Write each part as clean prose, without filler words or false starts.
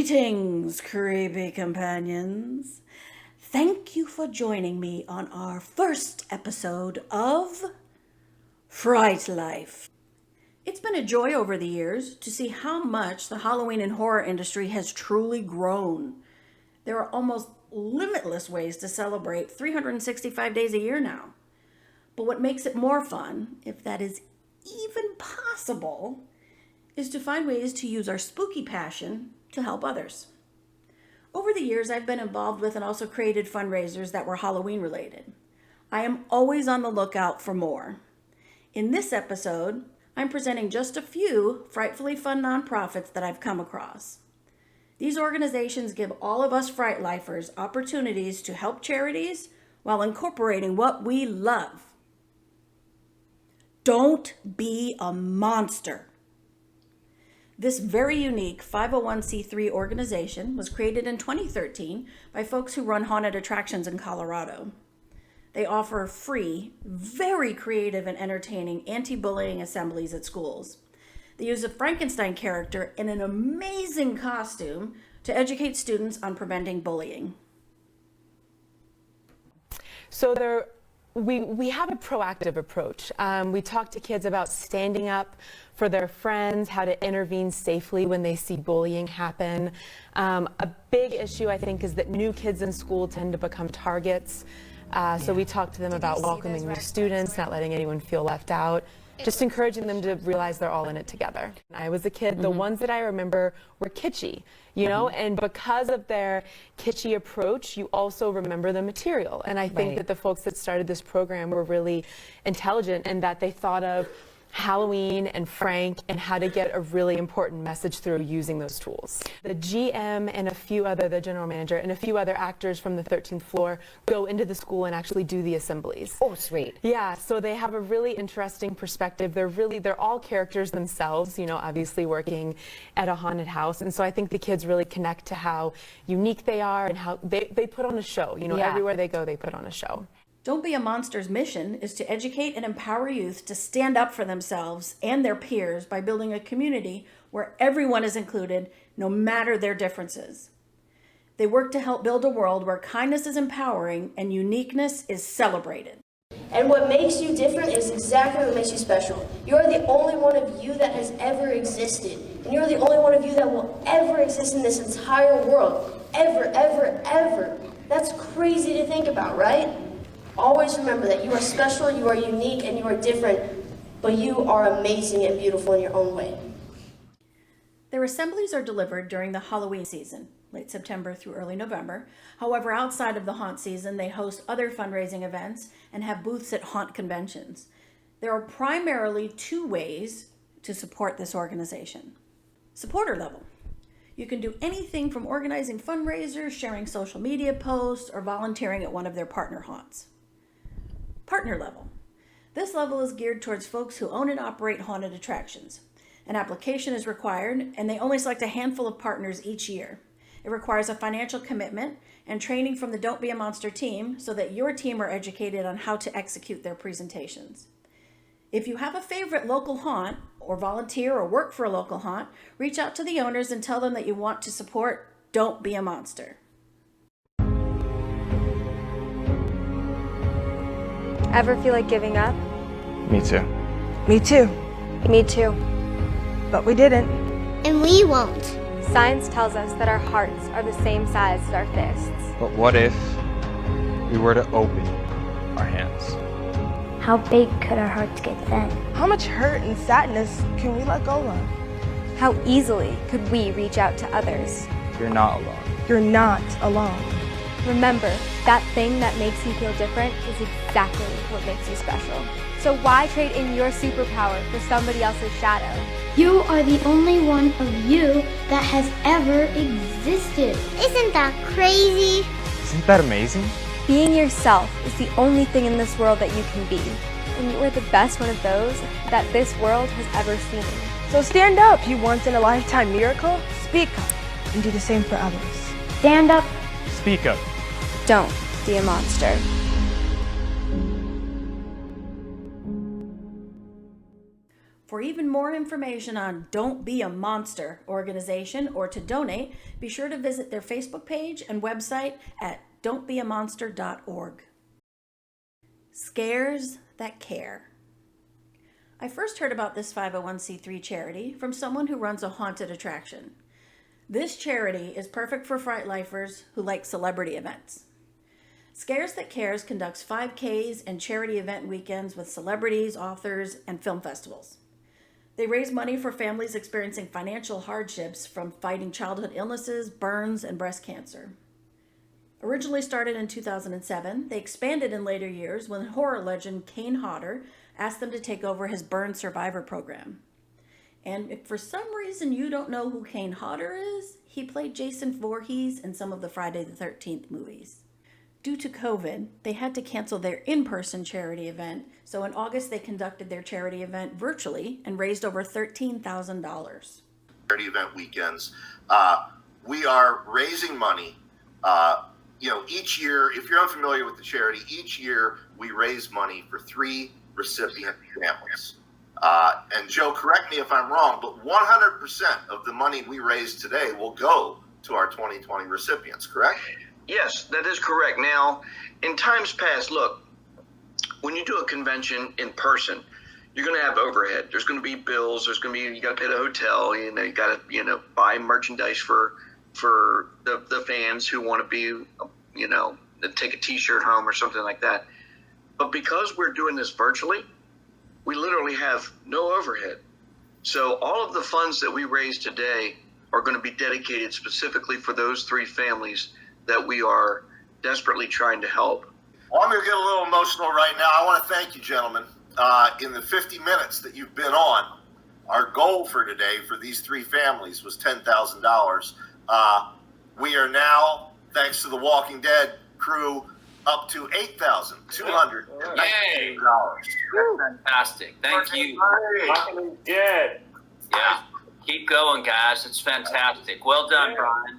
Greetings, creepy companions. Thank you for joining me on our first episode of Fright Life. It's been a joy over the years to see how much the Halloween and horror industry has truly grown. There are almost limitless ways to celebrate 365 days a year now. But what makes it more fun, if that is even possible, is to find ways to use our spooky passion to help others. Over the years, I've been involved with and also created fundraisers that were Halloween related. I am always on the lookout for more. In this episode, I'm presenting just a few frightfully fun nonprofits that I've come across. These organizations give all of us Fright Lifers opportunities to help charities while incorporating what we love. Don't be a monster. This very unique 501c3 organization was created in 2013 by folks who run haunted attractions in Colorado. They offer free, very creative and entertaining anti-bullying assemblies at schools. They use a Frankenstein character in an amazing costume to educate students on preventing bullying. So we have a proactive approach. We talk to kids about standing up for their friends, how to intervene safely when they see bullying happen. A big issue, I think, is that new kids in school tend to become targets. So we talk to them about welcoming new students, not letting anyone feel left out, just encouraging them to realize they're all in it together. I was a kid, the ones that I remember were kitschy, you know, and because of their kitschy approach, you also remember the material. And I think that the folks that started this program were really intelligent in that they thought of Halloween and Frank and how to get a really important message through using those tools. The GM and the general manager and a few other actors from the 13th floor go into the school and actually do the assemblies. Oh, sweet. Yeah, so they have a really interesting perspective. They're all characters themselves, you know, obviously working at a haunted house. And so I think the kids really connect to how unique they are and how they put on a show. You know, everywhere they go, they put on a show. Don't Be a Monster's mission is to educate and empower youth to stand up for themselves and their peers by building a community where everyone is included, no matter their differences. They work to help build a world where kindness is empowering and uniqueness is celebrated. And what makes you different is exactly what makes you special. You're the only one of you that has ever existed. And you're the only one of you that will ever exist in this entire world. Ever, ever, ever. That's crazy to think about, right? Always remember that you are special, you are unique, and you are different, but you are amazing and beautiful in your own way. Their assemblies are delivered during the Halloween season, late September through early November. However, outside of the haunt season, they host other fundraising events and have booths at haunt conventions. There are primarily two ways to support this organization. Supporter level. You can do anything from organizing fundraisers, sharing social media posts, or volunteering at one of their partner haunts. Partner level. This level is geared towards folks who own and operate haunted attractions. An application is required, and they only select a handful of partners each year. It requires a financial commitment and training from the Don't Be a Monster team so that your team are educated on how to execute their presentations. If you have a favorite local haunt, or volunteer or work for a local haunt, reach out to the owners and tell them that you want to support Don't Be a Monster. Ever feel like giving up? Me too. Me too. Me too. But we didn't. And we won't. Science tells us that our hearts are the same size as our fists. But what if we were to open our hands? How big could our hearts get then? How much hurt and sadness can we let go of? How easily could we reach out to others? You're not alone. You're not alone. Remember, that thing that makes you feel different is exactly what makes you special. So why trade in your superpower for somebody else's shadow? You are the only one of you that has ever existed. Isn't that crazy? Isn't that amazing? Being yourself is the only thing in this world that you can be. And you are the best one of those that this world has ever seen. So stand up, you once-in-a-lifetime miracle. Speak up and do the same for others. Stand up. Speak up. Don't be a monster. For even more information on Don't Be a Monster organization or to donate, be sure to visit their Facebook page and website at don'tbeamonster.org. Scares That Care. I first heard about this 501c3 charity from someone who runs a haunted attraction. This charity is perfect for Fright Lifers who like celebrity events. Scares That Cares conducts 5Ks and charity event weekends with celebrities, authors, and film festivals. They raise money for families experiencing financial hardships from fighting childhood illnesses, burns, and breast cancer. Originally started in 2007, they expanded in later years when horror legend Kane Hodder asked them to take over his burn survivor program. And if for some reason you don't know who Kane Hodder is, he played Jason Voorhees in some of the Friday the 13th movies. Due to COVID, they had to cancel their in-person charity event, so in August they conducted their charity event virtually and raised over $13,000. Charity event weekends. We are raising money. Each year, if you're unfamiliar with the charity, each year we raise money for 3 recipient families. And Joe, correct me if I'm wrong, but 100% of the money we raise today will go to our 2020 recipients, correct? Yes, that is correct. Now, in times past, look, when you do a convention in person, you're going to have overhead. There's going to be bills. You got to pay the hotel. You got to, buy merchandise for the fans who want to be, take a T-shirt home or something like that. But because we're doing this virtually, we literally have no overhead. So all of the funds that we raise today are going to be dedicated specifically for those 3 families that we are desperately trying to help. Well, I'm going to get a little emotional right now. I want to thank you, gentlemen. In the 50 minutes that you've been on, our goal for today for these 3 families was $10,000. We are now, thanks to the Walking Dead crew, up to $8,200. Yay! Fantastic. Thank you. Walking Dead. Yeah. Keep going, guys. It's fantastic. Well done, Brian.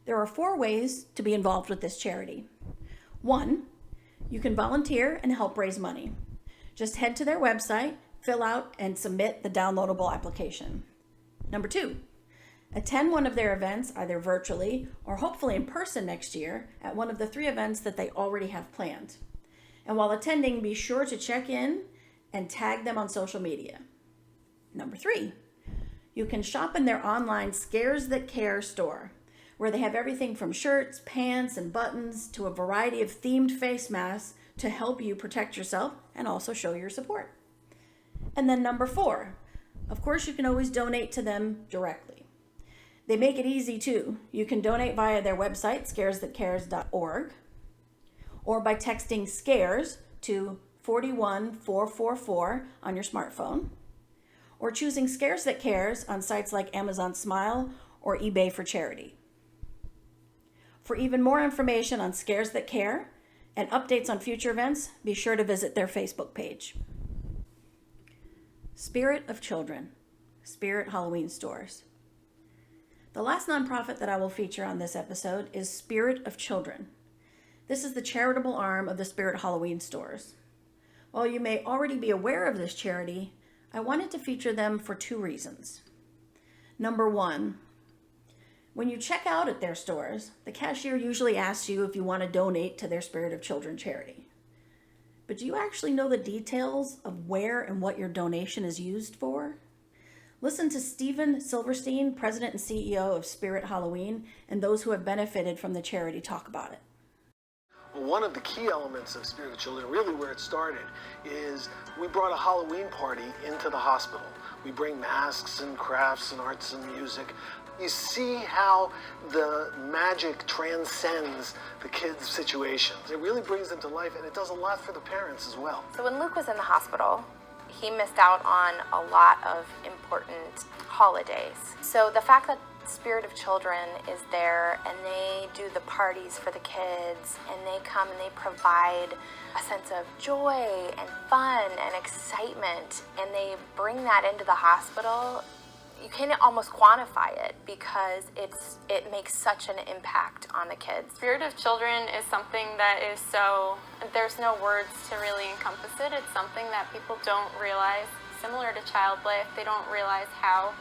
There are 4 ways to be involved with this charity. 1, you can volunteer and help raise money. Just head to their website, fill out, and submit the downloadable application. Number 2, attend one of their events, either virtually or hopefully in person next year at one of the 3 events that they already have planned. And while attending, be sure to check in and tag them on social media. Number 3, you can shop in their online Scares That Care store, where they have everything from shirts, pants, and buttons to a variety of themed face masks to help you protect yourself and also show your support. And then number 4, of course, you can always donate to them directly. They make it easy too. You can donate via their website, scaresthatcares.org, or by texting SCARES to 41444 on your smartphone, or choosing Scares That Cares on sites like Amazon Smile or eBay for charity. For even more information on Scares That Care and updates on future events, be sure to visit their Facebook page. Spirit of Children, Spirit Halloween Stores. The last nonprofit that I will feature on this episode is Spirit of Children. This is the charitable arm of the Spirit Halloween Stores. While you may already be aware of this charity, I wanted to feature them for 2 reasons. Number 1, when you check out at their stores, the cashier usually asks you if you want to donate to their Spirit of Children charity. But do you actually know the details of where and what your donation is used for? Listen to Stephen Silverstein, President and CEO of Spirit Halloween, and those who have benefited from the charity talk about it. One of the key elements of Spirit of Children, really where it started, is we brought a Halloween party into the hospital. We bring masks and crafts and arts and music. You see how the magic transcends the kids' situations. It really brings them to life, and it does a lot for the parents as well. So when Luke was in the hospital, he missed out on a lot of important holidays. So the fact that Spirit of Children is there and they do the parties for the kids and they come and they provide a sense of joy and fun and excitement and they bring that into the hospital, you can't almost quantify it because it makes such an impact on the kids. Spirit of Children is something that is so, there's no words to really encompass it. It's something that people don't realize. Similar to Child Life, they don't realize how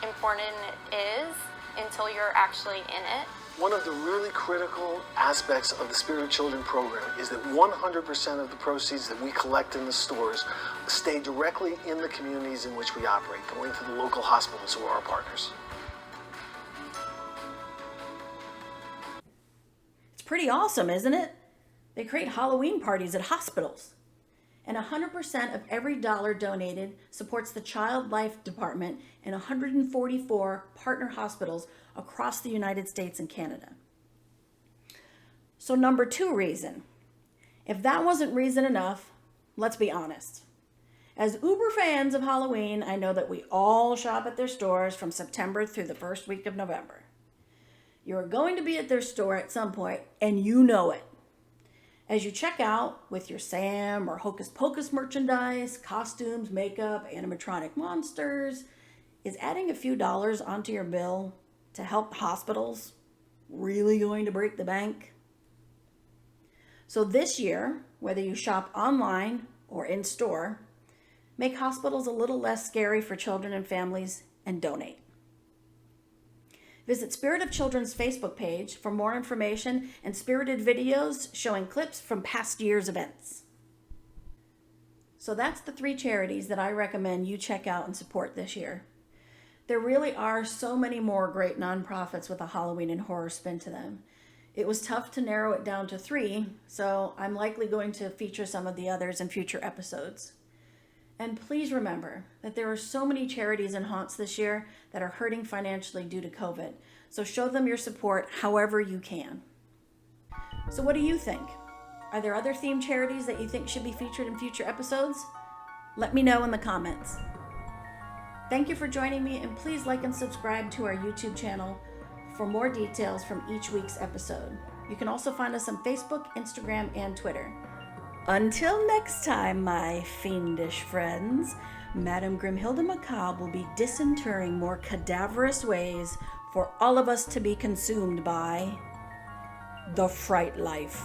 important it is until you're actually in it. One of the really critical aspects of the Spirit of Children program is that 100% of the proceeds that we collect in the stores stay directly in the communities in which we operate, going to the local hospitals who are our partners. It's pretty awesome, isn't it? They create Halloween parties at hospitals. And 100% of every dollar donated supports the Child Life Department in 144 partner hospitals across the United States and Canada. So number 2 reason. If that wasn't reason enough, let's be honest. As uber fans of Halloween, I know that we all shop at their stores from September through the first week of November. You're going to be at their store at some point, and you know it. As you check out with your Sam or Hocus Pocus merchandise, costumes, makeup, animatronic monsters, is adding a few dollars onto your bill to help hospitals really going to break the bank? So this year, whether you shop online or in store, make hospitals a little less scary for children and families and donate. Visit Spirit of Children's Facebook page for more information and spirited videos showing clips from past year's events. So that's the 3 charities that I recommend you check out and support this year. There really are so many more great nonprofits with a Halloween and horror spin to them. It was tough to narrow it down to 3, so I'm likely going to feature some of the others in future episodes. And please remember that there are so many charities and haunts this year that are hurting financially due to COVID. So show them your support however you can. So what do you think? Are there other themed charities that you think should be featured in future episodes? Let me know in the comments. Thank you for joining me, and please like and subscribe to our YouTube channel for more details from each week's episode. You can also find us on Facebook, Instagram, and Twitter. Until next time, my fiendish friends, Madame Grimhilda Macabre will be disinterring more cadaverous ways for all of us to be consumed by the Fright Life.